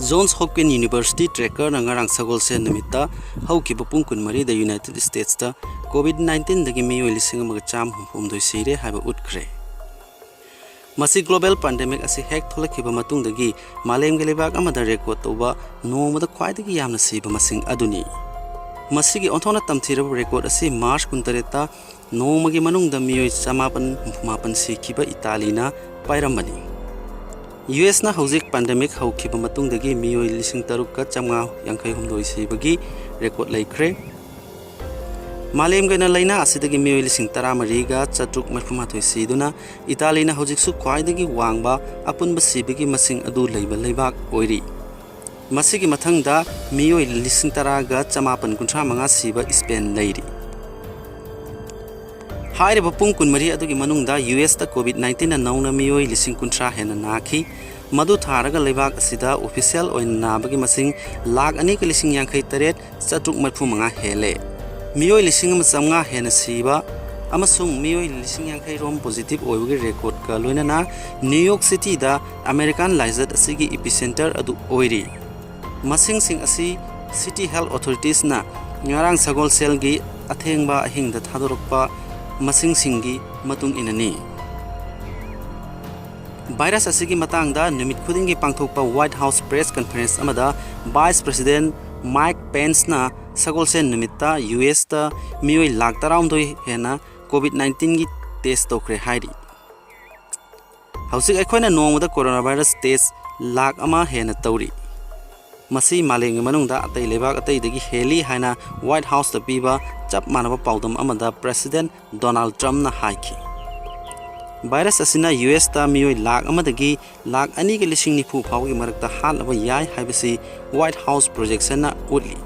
Johns Hopkins University tracker ngarang sagol se numita haukiba pung kunmari the United States ta COVID-19 dagi mioi lising amaga cham humdoi sire haiba utkhre. Masi global pandemic asi hek tholakiba matung dagi malem ge lebak amada record toba nongmda khwaidagi yamna siba masing aduni. Masigi onthona tamthiraba record asi March 13 nongmagi manungda mioi chamapan sikhiba Italina pairamani. US na hauzik pandemic haukiba matung dagi mioi lising tarukka chamga yankai humdoi sibagi record laikre. Malem gana laina asidagi mioi lising taramariga chatruk marfumathoi siduna Italina hauzik su khwaidagi wangba apunba sibagi masing adu leiba leibak oiri. Masigi mathangda mioi lising taraga chamapan kunthra manga siba Spain leiri. Hairiba pung kunmari adugi manungda US ta COVID-19 na nauna mioi lising kunthra henna nakhi madu tharaga leibak asida official oin nabagi masing lakh ani ka lising yankai taret chatruk marfu manga hele mioi lising amachamnga henna siba amasung mioi lising yankai rom positive oibagi record ka loinana New York City da American lizard asigi epicenter adu oiri masing sing asi City Health Authorities na ngarang sagol sel gi athengba ahingda thadorokpa masing singi matung inani virus asigi matangda numit khudingi pangthokpa White House press conference amada Vice President Mike Pence na sagolsen numitta US ta mioi lakh taramdoi hena COVID-19 gi test tokre hairi hausik aikhoina nongmada coronavirus test lakh ama hena tauri masi maleng manungda atai lebak atai dagi heli haina White House ta piba chap manaba paudam amada President Donald Trump na haiki virus asina US ta mioi lakh amadagi lakh ani ge lising nifu phawgi marakta halaba yai haibasi White House projection na utli